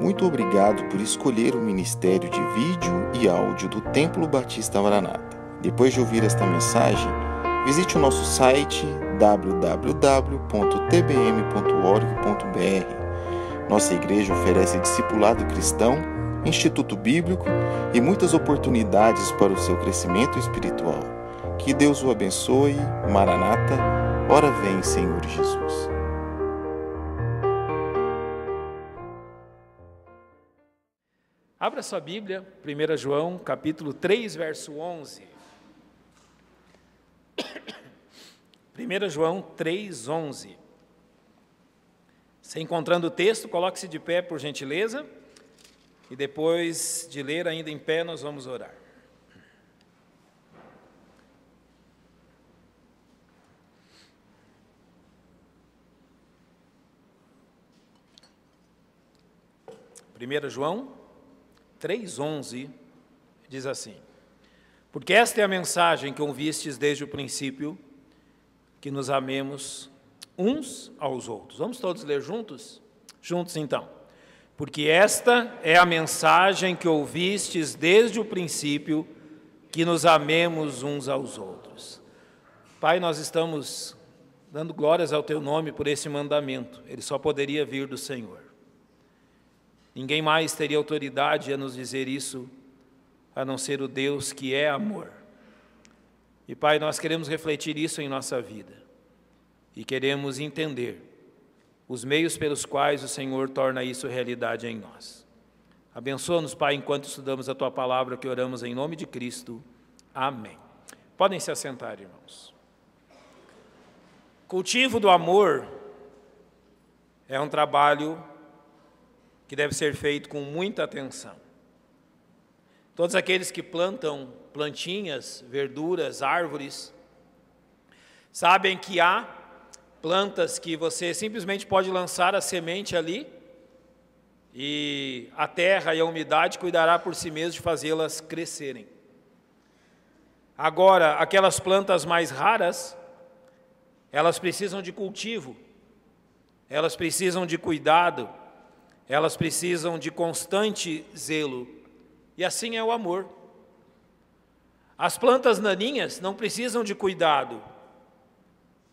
Muito obrigado por escolher o Ministério de Vídeo e Áudio do Templo Batista Maranata. Depois de ouvir esta mensagem, visite o nosso site www.tbm.org.br. Nossa igreja oferece discipulado cristão, instituto bíblico e muitas oportunidades para o seu crescimento espiritual. Que Deus o abençoe. Maranata, ora vem, Senhor Jesus. Abra sua Bíblia, 1 João, capítulo 3, verso 11. 1 João 3, 11. Se encontrando o texto, coloque-se de pé, por gentileza, e depois de ler ainda em pé, nós vamos orar. Primeira João 3,11 diz assim: porque esta é a mensagem que ouvistes desde o princípio, que nos amemos uns aos outros. Vamos todos ler juntos? Juntos então. Porque esta é a mensagem que ouvistes desde o princípio, que nos amemos uns aos outros. Pai, nós estamos dando glórias ao Teu nome por esse mandamento. Ele só poderia vir do Senhor. Ninguém mais teria autoridade a nos dizer isso, a não ser o Deus que é amor. E, Pai, nós queremos refletir isso em nossa vida. E queremos entender os meios pelos quais o Senhor torna isso realidade em nós. Abençoa-nos, Pai, enquanto estudamos a Tua palavra, que oramos em nome de Cristo. Amém. Podem se assentar, irmãos. Cultivo do amor é um trabalho que deve ser feito com muita atenção. Todos aqueles que plantam plantinhas, verduras, árvores, sabem que há plantas que você simplesmente pode lançar a semente ali e a terra e a umidade cuidará por si mesmo de fazê-las crescerem. Agora, aquelas plantas mais raras, elas precisam de cultivo, elas precisam de cuidado, elas precisam de constante zelo, e assim é o amor. As plantas naninhas não precisam de cuidado,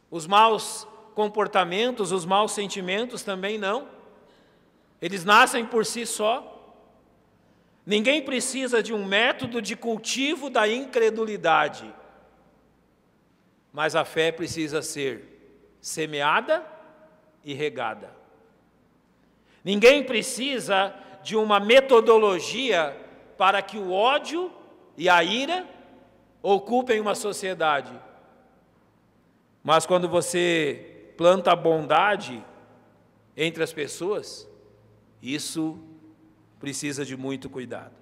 os maus comportamentos, os maus sentimentos também não, eles nascem por si só. Ninguém precisa de um método de cultivo da incredulidade, mas a fé precisa ser semeada e regada. Ninguém precisa de uma metodologia para que o ódio e a ira ocupem uma sociedade. Mas quando você planta a bondade entre as pessoas, isso precisa de muito cuidado.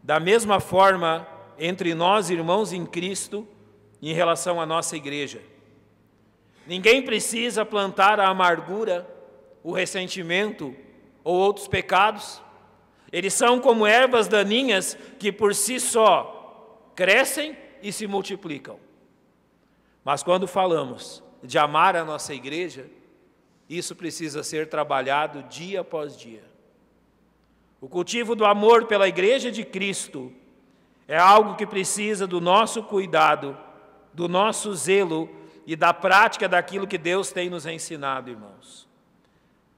Da mesma forma, entre nós, irmãos em Cristo, em relação à nossa igreja, ninguém precisa plantar a amargura, o ressentimento ou outros pecados. Eles são como ervas daninhas que por si só crescem e se multiplicam. Mas quando falamos de amar a nossa igreja, isso precisa ser trabalhado dia após dia. O cultivo do amor pela igreja de Cristo é algo que precisa do nosso cuidado, do nosso zelo e da prática daquilo que Deus tem nos ensinado, irmãos.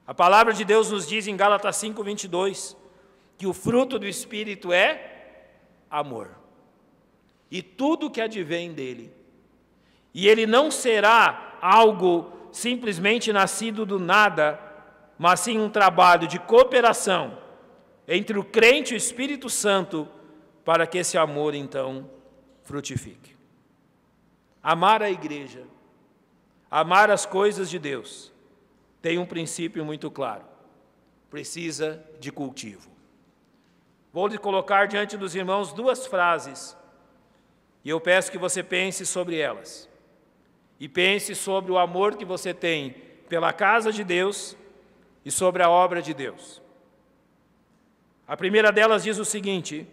A palavra de Deus nos diz em Gálatas 5:22, que o fruto do Espírito é amor, e tudo que advém dele. E ele não será algo simplesmente nascido do nada, mas sim um trabalho de cooperação entre o crente e o Espírito Santo, para que esse amor então frutifique. Amar a igreja, amar as coisas de Deus, tem um princípio muito claro: precisa de cultivo. Vou lhe colocar diante dos irmãos duas frases, e eu peço que você pense sobre elas. E pense sobre o amor que você tem pela casa de Deus e sobre a obra de Deus. A primeira delas diz o seguinte: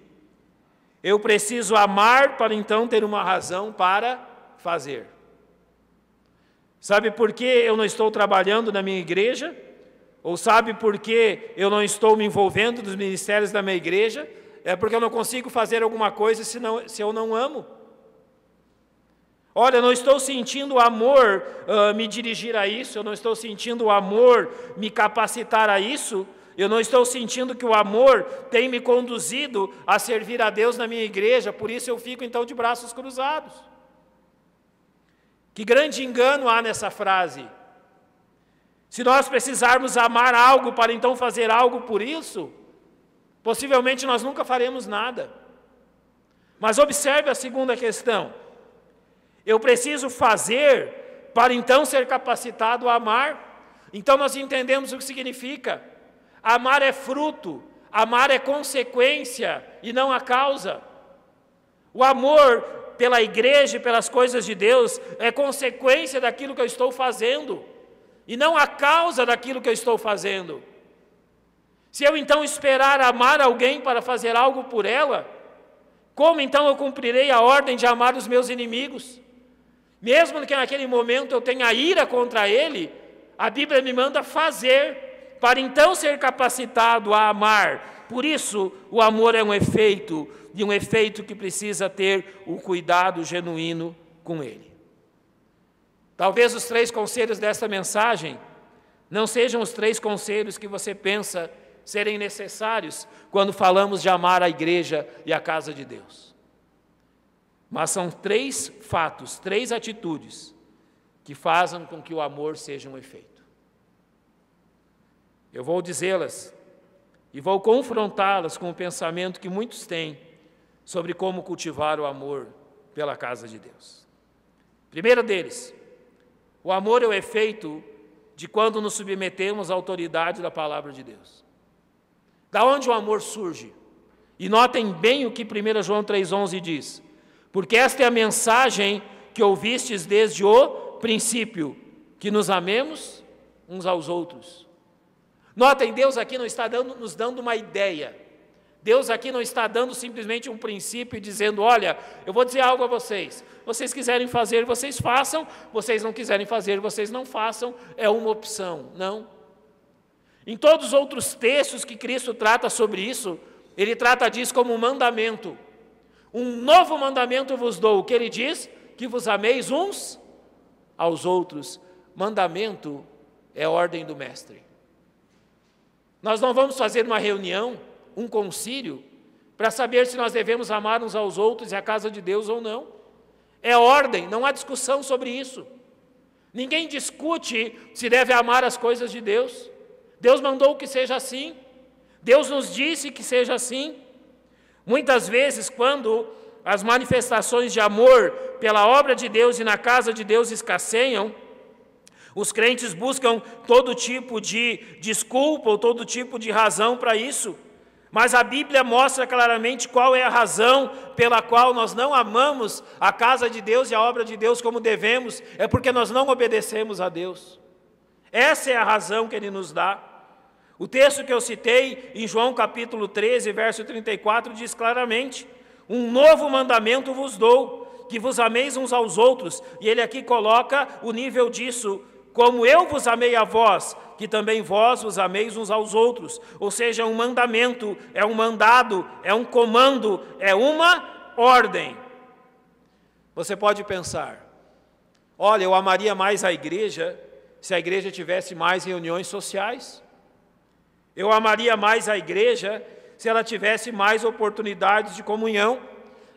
eu preciso amar para então ter uma razão para fazer. Sabe por que eu não estou trabalhando na minha igreja? Ou sabe por que eu não estou me envolvendo nos ministérios da minha igreja? É porque eu não consigo fazer alguma coisa se eu não amo. Olha, eu não estou sentindo o amor me dirigir a isso, eu não estou sentindo o amor me capacitar a isso, eu não estou sentindo que o amor tem me conduzido a servir a Deus na minha igreja, por isso eu fico então de braços cruzados. Que grande engano há nessa frase. Se nós precisarmos amar algo para então fazer algo por isso, possivelmente nós nunca faremos nada. Mas observe a segunda questão. Eu preciso fazer para então ser capacitado a amar. Então nós entendemos o que significa. Amar é fruto, amar é consequência e não a causa. O amor pela igreja e pelas coisas de Deus é consequência daquilo que eu estou fazendo e não a causa daquilo que eu estou fazendo. Se eu então esperar amar alguém para fazer algo por ela, como então eu cumprirei a ordem de amar os meus inimigos? Mesmo que naquele momento eu tenha ira contra ele, a Bíblia me manda fazer, para então ser capacitado a amar. Por isso, o amor é um efeito, e um efeito que precisa ter o cuidado genuíno com ele. Talvez os 3 conselhos desta mensagem não sejam os 3 conselhos que você pensa serem necessários quando falamos de amar a igreja e a casa de Deus. Mas são 3 fatos, 3 atitudes que fazem com que o amor seja um efeito. Eu vou dizê-las e vou confrontá-las com o pensamento que muitos têm sobre como cultivar o amor pela casa de Deus. Primeiro deles, o amor é o efeito de quando nos submetemos à autoridade da palavra de Deus. Da onde o amor surge? E notem bem o que 1 João 3,11 diz. Porque esta é a mensagem que ouvistes desde o princípio, que nos amemos uns aos outros. Notem, Deus aqui não está nos dando uma ideia. Deus aqui não está dando simplesmente um princípio e dizendo, olha, eu vou dizer algo a vocês. Vocês quiserem fazer, vocês façam. Vocês não quiserem fazer, vocês não façam. É uma opção, não. Em todos os outros textos que Cristo trata sobre isso, Ele trata disso como um mandamento. Um novo mandamento vos dou. O que Ele diz? Que vos ameis uns aos outros. Mandamento é ordem do Mestre. Nós não vamos fazer uma reunião, um concílio, para saber se nós devemos amar uns aos outros e a casa de Deus ou não. É ordem, não há discussão sobre isso. Ninguém discute se deve amar as coisas de Deus. Deus mandou que seja assim. Deus nos disse que seja assim. Muitas vezes, quando as manifestações de amor pela obra de Deus e na casa de Deus escasseiam, os crentes buscam todo tipo de desculpa ou todo tipo de razão para isso. Mas a Bíblia mostra claramente qual é a razão pela qual nós não amamos a casa de Deus e a obra de Deus como devemos. É porque nós não obedecemos a Deus. Essa é a razão que Ele nos dá. O texto que eu citei em João capítulo 13, verso 34, diz claramente, um novo mandamento vos dou, que vos ameis uns aos outros. E ele aqui coloca o nível disso, como eu vos amei a vós, que também vós vos ameis uns aos outros. Ou seja, um mandamento, é um mandado, é um comando, é uma ordem. Você pode pensar, olha, eu amaria mais a igreja se a igreja tivesse mais reuniões sociais. Eu amaria mais a igreja se ela tivesse mais oportunidades de comunhão.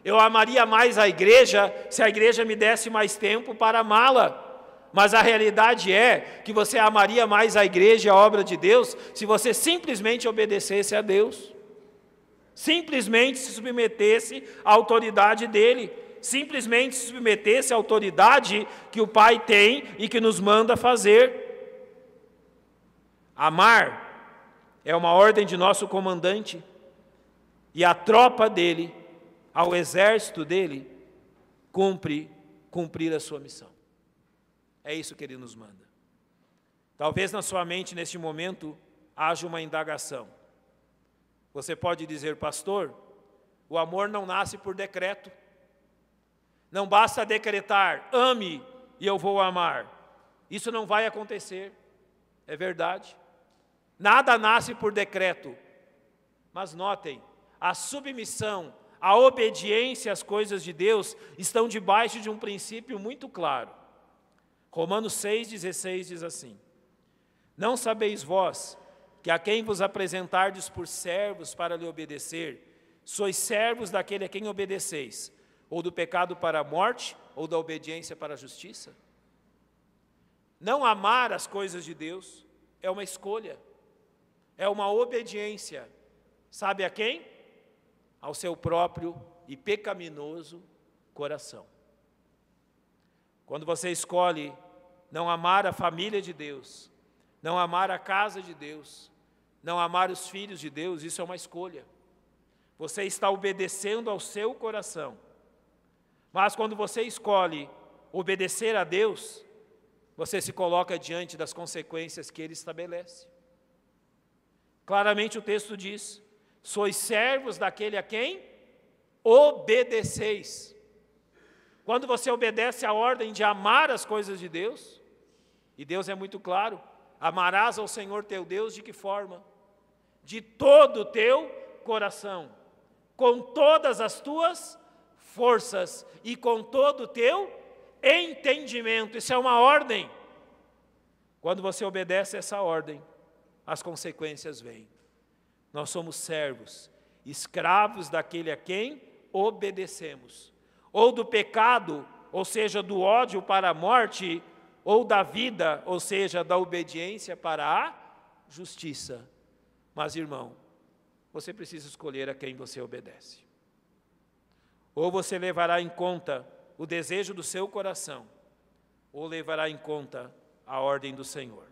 Eu amaria mais a igreja se a igreja me desse mais tempo para amá-la. Mas a realidade é que você amaria mais a igreja e a obra de Deus se você simplesmente obedecesse a Deus. Simplesmente se submetesse à autoridade dEle. Simplesmente se submetesse à autoridade que o Pai tem e que nos manda fazer. Amar é uma ordem de nosso comandante, e a tropa dele, ao exército dele, cumprir a sua missão. É isso que ele nos manda. Talvez na sua mente, neste momento, haja uma indagação. Você pode dizer, pastor, o amor não nasce por decreto. Não basta decretar, ame e eu vou amar. Isso não vai acontecer. É verdade. Nada nasce por decreto. Mas notem, a submissão, a obediência às coisas de Deus estão debaixo de um princípio muito claro. Romanos 6,16 diz assim: não sabeis vós que a quem vos apresentardes por servos para lhe obedecer, sois servos daquele a quem obedeceis, ou do pecado para a morte, ou da obediência para a justiça? Não amar as coisas de Deus é uma escolha, é uma obediência. Sabe a quem? Ao seu próprio e pecaminoso coração. Quando você escolhe não amar a família de Deus, não amar a casa de Deus, não amar os filhos de Deus, isso é uma escolha. Você está obedecendo ao seu coração. Mas quando você escolhe obedecer a Deus, você se coloca diante das consequências que Ele estabelece. Claramente o texto diz: sois servos daquele a quem obedeceis. Quando você obedece à ordem de amar as coisas de Deus, e Deus é muito claro: amarás ao Senhor teu Deus de que forma? De todo o teu coração, com todas as tuas forças e com todo o teu entendimento. Isso é uma ordem. Quando você obedece essa ordem, as consequências vêm. Nós somos servos, escravos daquele a quem obedecemos. Ou do pecado, ou seja, do ódio para a morte, ou da vida, ou seja, da obediência para a justiça. Mas, irmão, você precisa escolher a quem você obedece. Ou você levará em conta o desejo do seu coração, ou levará em conta a ordem do Senhor.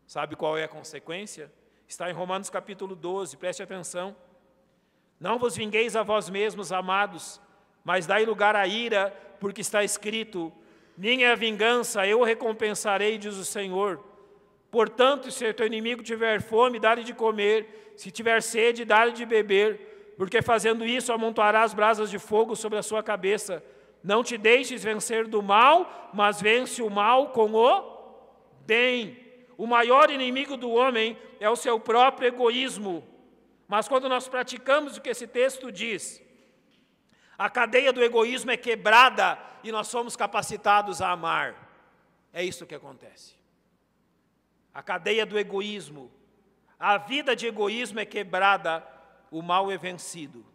Sabe qual é a consequência? Está em Romanos capítulo 12, preste atenção. Não vos vingueis a vós mesmos, amados, mas dai lugar à ira, porque está escrito: minha é a vingança, eu recompensarei, diz o Senhor. Portanto, se teu inimigo tiver fome, dá-lhe de comer, se tiver sede, dá-lhe de beber, porque fazendo isso amontoarás brasas de fogo sobre a sua cabeça. Não te deixes vencer do mal, mas vence o mal com o bem. O maior inimigo do homem é o seu próprio egoísmo. Mas quando nós praticamos o que esse texto diz, a cadeia do egoísmo é quebrada e nós somos capacitados a amar. É isso que acontece. A cadeia do egoísmo, a vida de egoísmo é quebrada, o mal é vencido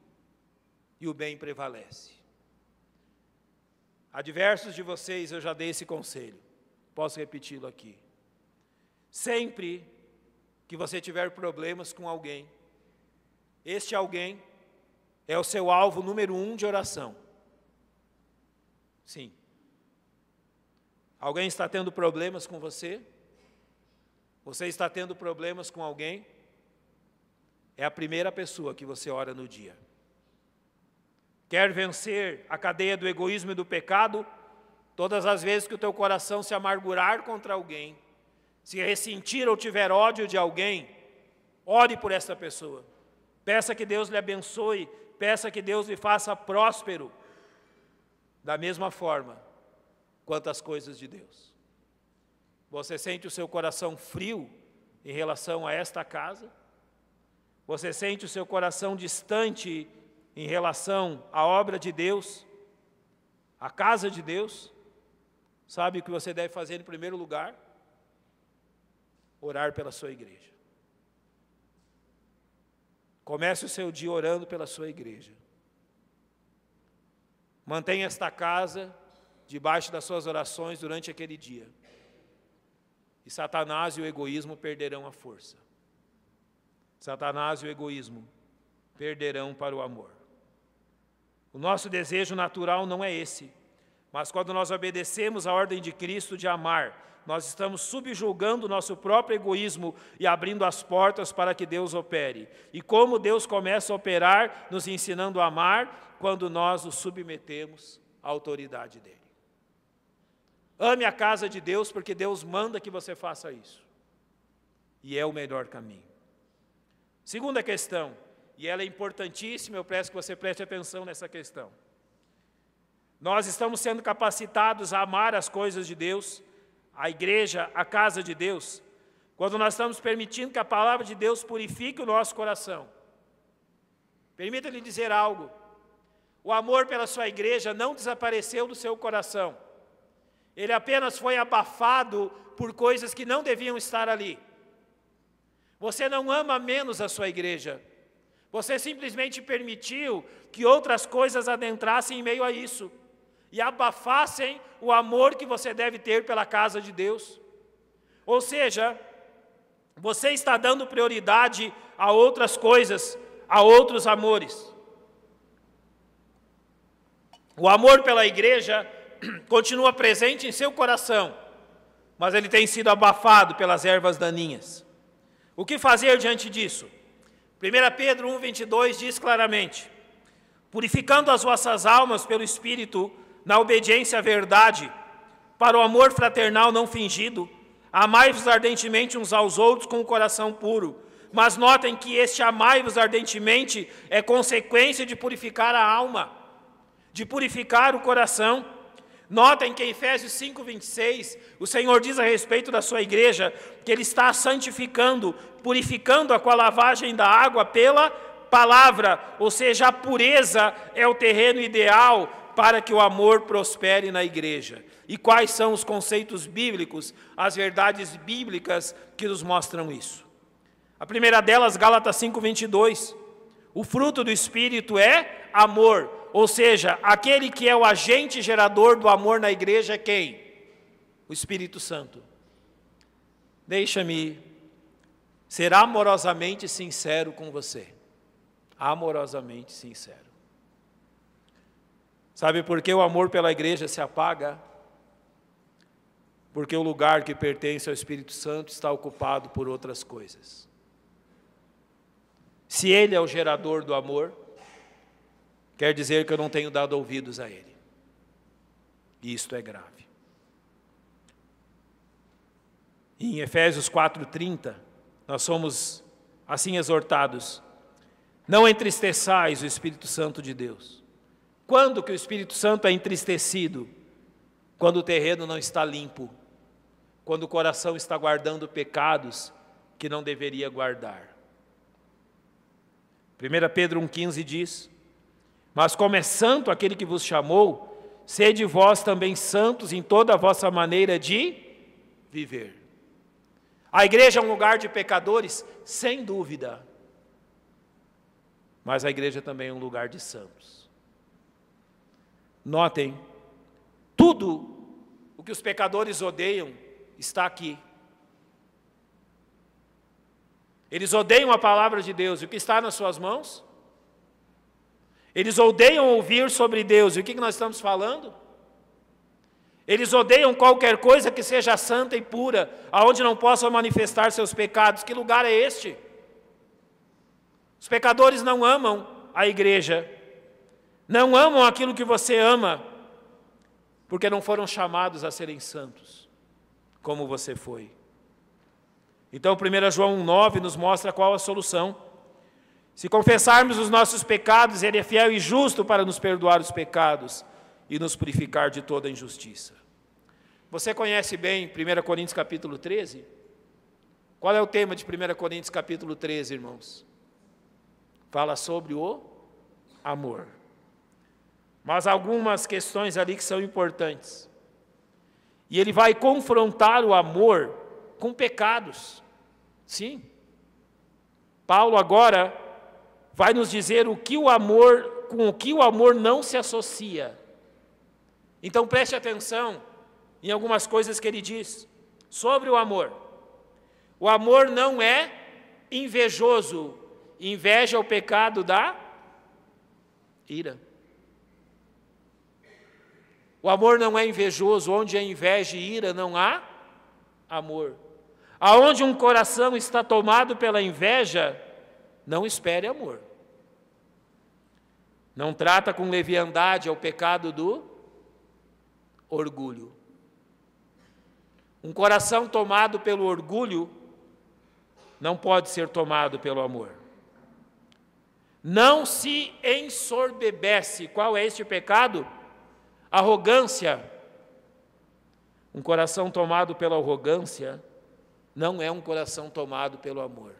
e o bem prevalece. A diversos de vocês eu já dei esse conselho, posso repeti-lo aqui. Sempre que você tiver problemas com alguém, este alguém é o seu alvo número 1 de oração. Sim. Alguém está tendo problemas com você? Você está tendo problemas com alguém? É a primeira pessoa que você ora no dia. Quer vencer a cadeia do egoísmo e do pecado? Todas as vezes que o teu coração se amargurar contra alguém, se ressentir ou tiver ódio de alguém, ore por essa pessoa. Peça que Deus lhe abençoe, peça que Deus lhe faça próspero. Da mesma forma quanto as coisas de Deus. Você sente o seu coração frio em relação a esta casa? Você sente o seu coração distante em relação à obra de Deus, à casa de Deus? Sabe o que você deve fazer em primeiro lugar? Orar pela sua igreja. Comece o seu dia orando pela sua igreja. Mantenha esta casa debaixo das suas orações durante aquele dia. E Satanás e o egoísmo perderão a força. Satanás e o egoísmo perderão para o amor. O nosso desejo natural não é esse, mas quando nós obedecemos a ordem de Cristo de amar, nós estamos subjugando o nosso próprio egoísmo e abrindo as portas para que Deus opere. E como Deus começa a operar, nos ensinando a amar, quando nós o submetemos à autoridade dEle. Ame a casa de Deus, porque Deus manda que você faça isso. E é o melhor caminho. Segunda questão, e ela é importantíssima, eu peço que você preste atenção nessa questão. Nós estamos sendo capacitados a amar as coisas de Deus, a igreja, a casa de Deus, quando nós estamos permitindo que a palavra de Deus purifique o nosso coração. Permita-lhe dizer algo. O amor pela sua igreja não desapareceu do seu coração. Ele apenas foi abafado por coisas que não deviam estar ali. Você não ama menos a sua igreja. Você simplesmente permitiu que outras coisas adentrassem em meio a isso e abafassem o amor que você deve ter pela casa de Deus. Ou seja, você está dando prioridade a outras coisas, a outros amores. O amor pela igreja continua presente em seu coração, mas ele tem sido abafado pelas ervas daninhas. O que fazer diante disso? 1 Pedro 1,22 diz claramente: purificando as vossas almas pelo Espírito, na obediência à verdade, para o amor fraternal não fingido, amai-vos ardentemente uns aos outros com o coração puro. Mas notem que este amai-vos ardentemente é consequência de purificar a alma, de purificar o coração. Notem que em Efésios 5,26, o Senhor diz a respeito da sua igreja, que Ele está santificando, purificando-a com a lavagem da água pela palavra, ou seja, a pureza é o terreno ideal para que o amor prospere na igreja. E quais são os conceitos bíblicos, as verdades bíblicas que nos mostram isso? A primeira delas, Gálatas 5,22, o fruto do Espírito é amor, ou seja, aquele que é o agente gerador do amor na igreja é quem? O Espírito Santo. Deixa-me ser amorosamente sincero com você. Amorosamente sincero. Sabe por que o amor pela igreja se apaga? Porque o lugar que pertence ao Espírito Santo está ocupado por outras coisas. Se Ele é o gerador do amor, quer dizer que eu não tenho dado ouvidos a Ele. E isto é grave. E em Efésios 4,30, nós somos assim exortados: não entristeçais o Espírito Santo de Deus. Quando que o Espírito Santo é entristecido? Quando o terreno não está limpo, quando o coração está guardando pecados que não deveria guardar. 1 Pedro 1,15 diz: mas como é santo aquele que vos chamou, sede vós também santos em toda a vossa maneira de viver. A igreja é um lugar de pecadores, sem dúvida, mas a igreja também é um lugar de santos. Notem, tudo o que os pecadores odeiam está aqui. Eles odeiam a palavra de Deus, e o que está nas suas mãos? Eles odeiam ouvir sobre Deus, e o que nós estamos falando? Eles odeiam qualquer coisa que seja santa e pura, aonde não possam manifestar seus pecados. Que lugar é este? Os pecadores não amam a igreja, não amam aquilo que você ama, porque não foram chamados a serem santos, como você foi. Então 1 João 1,9 nos mostra qual a solução. Se confessarmos os nossos pecados, Ele é fiel e justo para nos perdoar os pecados e nos purificar de toda injustiça. Você conhece bem 1 Coríntios capítulo 13? Qual é o tema de 1 Coríntios capítulo 13, irmãos? Fala sobre o amor. Mas algumas questões ali que são importantes. E ele vai confrontar o amor com pecados. Sim. Paulo agora vai nos dizer com o que o amor não se associa. Então preste atenção em algumas coisas que ele diz sobre o amor. O amor não é invejoso. Inveja é o pecado da ira. O amor não é invejoso. Onde há inveja e ira não há amor. Aonde um coração está tomado pela inveja, não espere amor. Não trata com leviandade ao pecado do orgulho. Um coração tomado pelo orgulho não pode ser tomado pelo amor. Não se ensoberbece. Qual é este pecado? Arrogância. Um coração tomado pela arrogância não é um coração tomado pelo amor.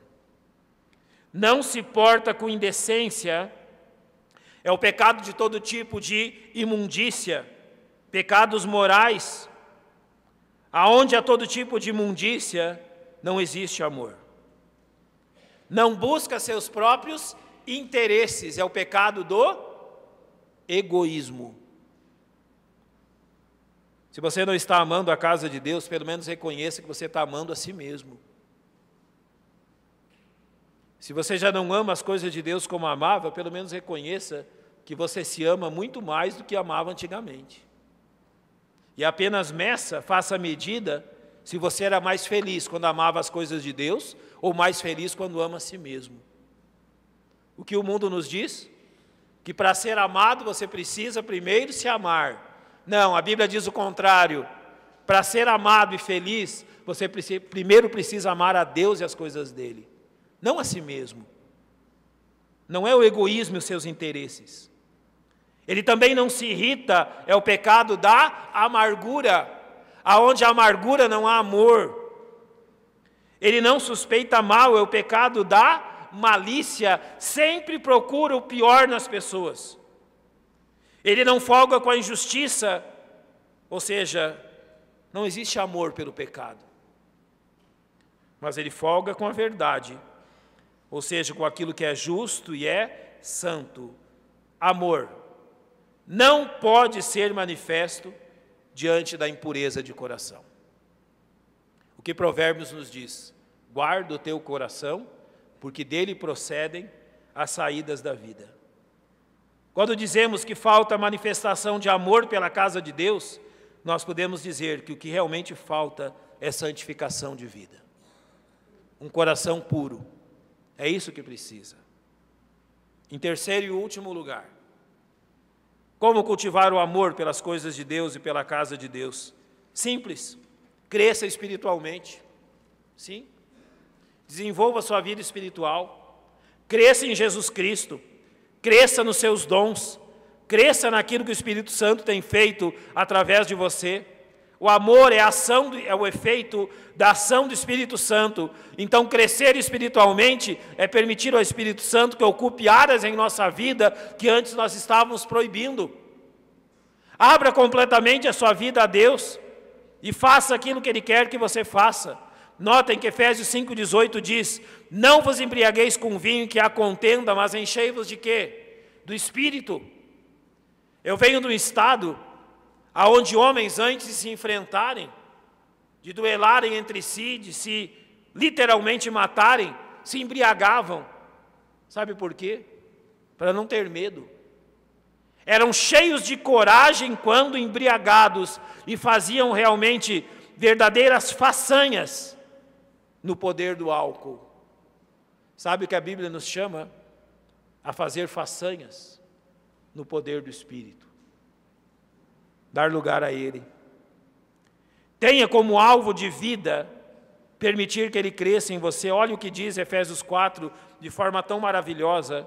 Não se porta com indecência, é o pecado de todo tipo de imundícia, pecados morais. Aonde há todo tipo de imundícia, não existe amor. Não busca seus próprios interesses, é o pecado do egoísmo. Se você não está amando a casa de Deus, pelo menos reconheça que você está amando a si mesmo. Se você já não ama as coisas de Deus como amava, pelo menos reconheça que você se ama muito mais do que amava antigamente. E apenas meça, faça a medida, se você era mais feliz quando amava as coisas de Deus, ou mais feliz quando ama a si mesmo. O que o mundo nos diz? Que para ser amado você precisa primeiro se amar. Não, a Bíblia diz o contrário. Para ser amado e feliz, você primeiro precisa amar a Deus e as coisas dele, não a si mesmo. Não é o egoísmo e os seus interesses. Ele também não se irrita, é o pecado da amargura. Aonde há amargura não há amor. Ele não suspeita mal, é o pecado da malícia, sempre procura o pior nas pessoas. Ele não folga com a injustiça, ou seja, não existe amor pelo pecado. Mas ele folga com a verdade, ou seja, com aquilo que é justo e é santo. Amor não pode ser manifesto diante da impureza de coração. O que Provérbios nos diz? Guarda o teu coração, porque dele procedem as saídas da vida. Quando dizemos que falta manifestação de amor pela casa de Deus, nós podemos dizer que o que realmente falta é santificação de vida. Um coração puro. É isso que precisa. Em terceiro e último lugar, como cultivar o amor pelas coisas de Deus e pela casa de Deus? Simples. Cresça espiritualmente. Sim. Desenvolva sua vida espiritual. Cresça em Jesus Cristo. Cresça nos seus dons. Cresça naquilo que o Espírito Santo tem feito através de você. O amor é a ação, é o efeito da ação do Espírito Santo. Então, crescer espiritualmente é permitir ao Espírito Santo que ocupe áreas em nossa vida que antes nós estávamos proibindo. Abra completamente a sua vida a Deus e faça aquilo que Ele quer que você faça. Notem que Efésios 5,18 diz: não vos embriagueis com vinho que há contenda, mas enchei-vos de quê? Do Espírito. Eu venho de um estado aonde homens, antes de se enfrentarem, de duelarem entre si, de se literalmente matarem, se embriagavam. Sabe por quê? Para não ter medo. Eram cheios de coragem quando embriagados e faziam realmente verdadeiras façanhas no poder do álcool. Sabe o que a Bíblia nos chama? A fazer façanhas no poder do Espírito. Dar lugar a Ele. Tenha como alvo de vida permitir que Ele cresça em você. Olha o que diz Efésios 4, de forma tão maravilhosa.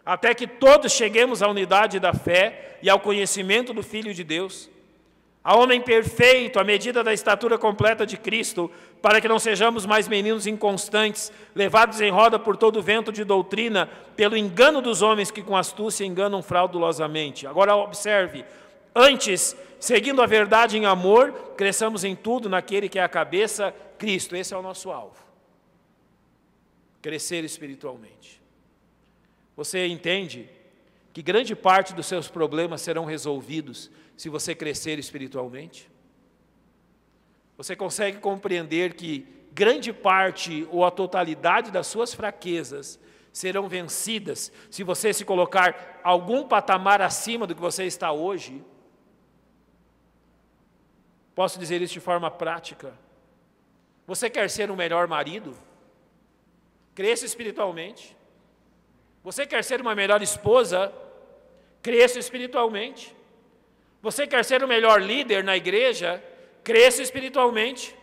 Até que todos cheguemos à unidade da fé e ao conhecimento do Filho de Deus, a homem perfeito, à medida da estatura completa de Cristo, para que não sejamos mais meninos inconstantes, levados em roda por todo vento de doutrina, pelo engano dos homens que com astúcia enganam fraudulosamente. Agora observe, antes, seguindo a verdade em amor, cresçamos em tudo naquele que é a cabeça, Cristo. Esse é o nosso alvo. Crescer espiritualmente. Você entende que grande parte dos seus problemas serão resolvidos se você crescer espiritualmente? Você consegue compreender que grande parte ou a totalidade das suas fraquezas serão vencidas se você se colocar algum patamar acima do que você está hoje? Posso dizer isso de forma prática. Você quer ser um melhor marido? Cresça espiritualmente. Você quer ser uma melhor esposa? Cresça espiritualmente. Você quer ser o melhor líder na igreja? Cresça espiritualmente.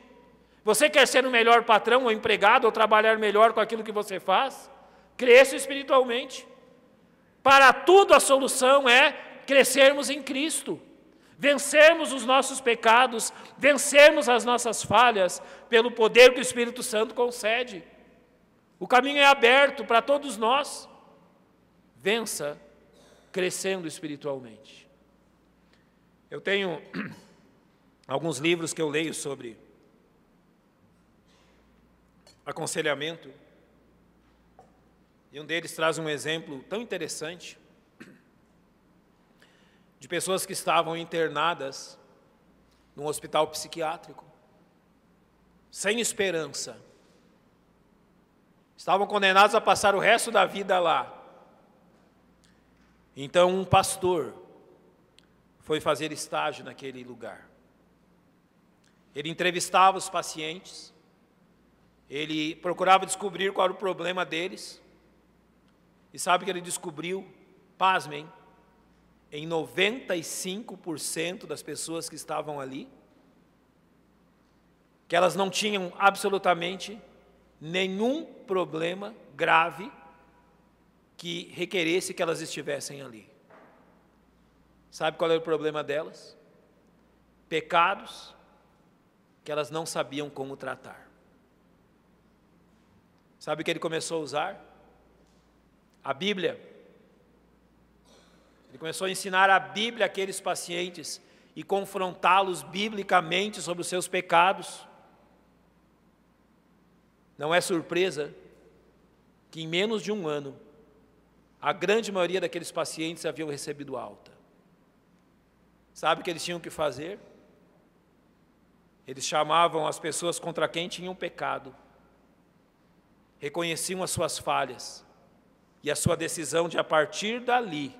Você quer ser o melhor patrão ou empregado ou trabalhar melhor com aquilo que você faz? Cresça espiritualmente. Para tudo a solução é crescermos em Cristo. vencermos os nossos pecados, vencermos as nossas falhas, pelo poder que o Espírito Santo concede. O caminho é aberto para todos nós. Vença crescendo espiritualmente. Eu tenho alguns livros que eu leio sobre aconselhamento, e um deles traz um exemplo tão interessante de pessoas que estavam internadas num hospital psiquiátrico, sem esperança. Estavam condenados a passar o resto da vida lá. Então um pastor foi fazer estágio naquele lugar. Ele entrevistava os pacientes, ele procurava descobrir qual era o problema deles, e sabe o que ele descobriu? Pasmem, em 95% das pessoas que estavam ali, que elas não tinham absolutamente nenhum problema grave que requeresse que elas estivessem ali. Sabe qual era o problema delas? Pecados que elas não sabiam como tratar. Sabe o que ele começou a usar? A Bíblia. Ele começou a ensinar a Bíblia àqueles pacientes e confrontá-los biblicamente sobre os seus pecados. Não é surpresa que em menos de um ano, a grande maioria daqueles pacientes haviam recebido alta. Sabe o que eles tinham que fazer? Eles chamavam as pessoas contra quem tinham pecado, reconheciam as suas falhas e a sua decisão de, a partir dali,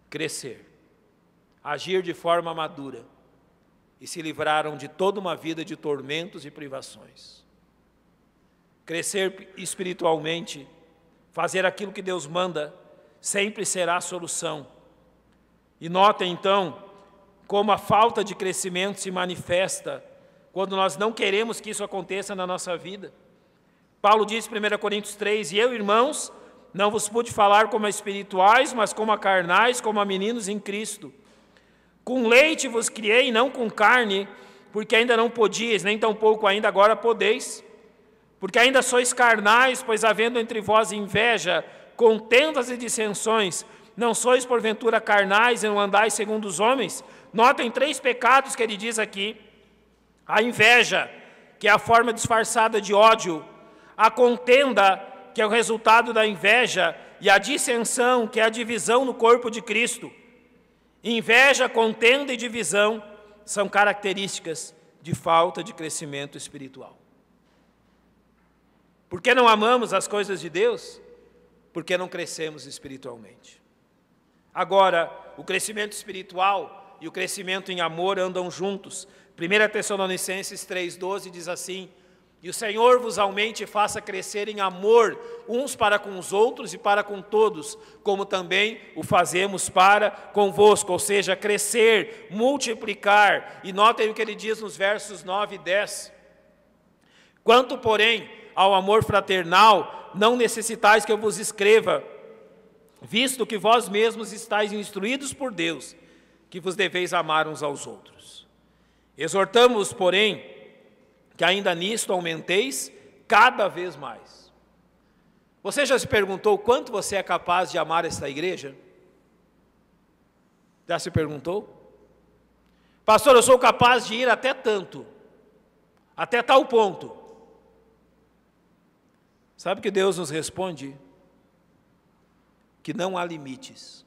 crescer, agir de forma madura, e se livraram de toda uma vida de tormentos e privações. Crescer espiritualmente, fazer aquilo que Deus manda, sempre será a solução. E notem então como a falta de crescimento se manifesta quando nós não queremos que isso aconteça na nossa vida. Paulo diz em 1 Coríntios 3, e eu, irmãos, não vos pude falar como a espirituais, mas como a carnais, como a meninos em Cristo. Com leite vos criei, não com carne, porque ainda não podíeis, nem tampouco ainda agora podeis. Porque ainda sois carnais, pois havendo entre vós inveja, contendas e dissensões, não sois porventura carnais e não andais segundo os homens? Notem 3 pecados que ele diz aqui. A inveja, que é a forma disfarçada de ódio. A contenda, que é o resultado da inveja. E a dissensão, que é a divisão no corpo de Cristo. Inveja, contenda e divisão são características de falta de crescimento espiritual. Por que não amamos as coisas de Deus? Porque não crescemos espiritualmente. Agora, o crescimento espiritual e o crescimento em amor andam juntos. 1 Tessalonicenses 3,12 diz assim, e o Senhor vos aumente e faça crescer em amor uns para com os outros e para com todos, como também o fazemos para convosco, ou seja, crescer, multiplicar. E notem o que ele diz nos versos 9 e 10. Quanto, porém, ao amor fraternal, não necessitais que eu vos escreva, visto que vós mesmos estáis instruídos por Deus, que vos deveis amar uns aos outros. Exortamos, porém, que ainda nisto aumenteis cada vez mais. Você já se perguntou quanto você é capaz de amar esta igreja? Já se perguntou? Pastor, eu sou capaz de ir até tanto, até tal ponto. Sabe que Deus nos responde? Que não há limites.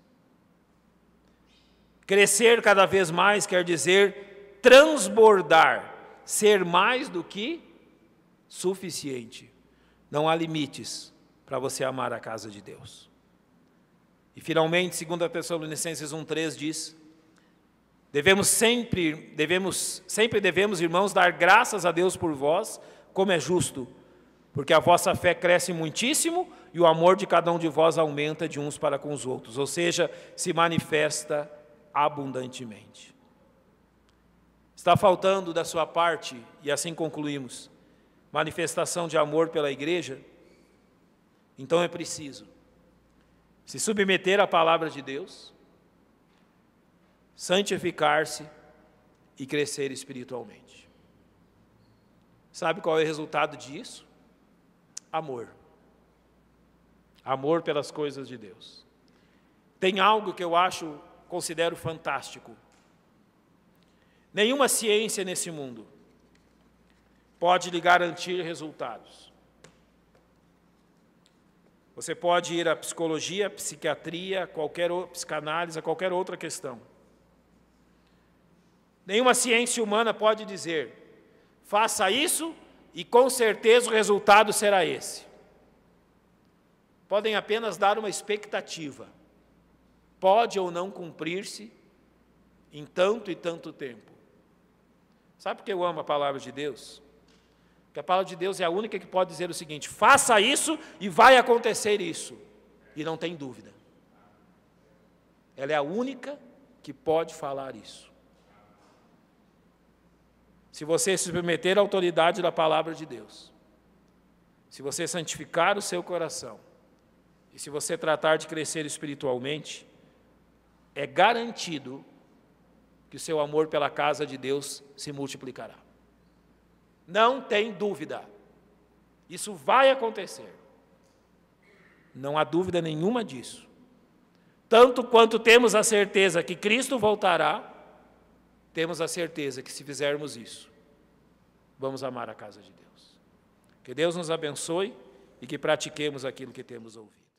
Crescer cada vez mais quer dizer transbordar, ser mais do que suficiente. Não há limites para você amar a casa de Deus. E finalmente, 2 Tessalonicenses 1,3 diz, sempre devemos, irmãos, dar graças a Deus por vós, como é justo, porque a vossa fé cresce muitíssimo e o amor de cada um de vós aumenta de uns para com os outros, ou seja, se manifesta abundantemente. Está faltando da sua parte, e assim concluímos, manifestação de amor pela igreja? Então é preciso se submeter à palavra de Deus, santificar-se e crescer espiritualmente. Sabe qual é o resultado disso? Amor. Amor pelas coisas de Deus. Tem algo que eu considero fantástico. Nenhuma ciência nesse mundo pode lhe garantir resultados. Você pode ir à psicologia, à psiquiatria, psicanálise, a qualquer outra questão. Nenhuma ciência humana pode dizer, faça isso e com certeza o resultado será esse. Podem apenas dar uma expectativa. Pode ou não cumprir-se em tanto e tanto tempo. Sabe por que eu amo a palavra de Deus? Porque a palavra de Deus é a única que pode dizer o seguinte, faça isso e vai acontecer isso. E não tem dúvida. Ela é a única que pode falar isso. Se você se submeter à autoridade da palavra de Deus, se você santificar o seu coração, e se você tratar de crescer espiritualmente, é garantido que o seu amor pela casa de Deus se multiplicará. Não tem dúvida. Isso vai acontecer. Não há dúvida nenhuma disso. Tanto quanto temos a certeza que Cristo voltará, temos a certeza que se fizermos isso, vamos amar a casa de Deus. Que Deus nos abençoe e que pratiquemos aquilo que temos ouvido.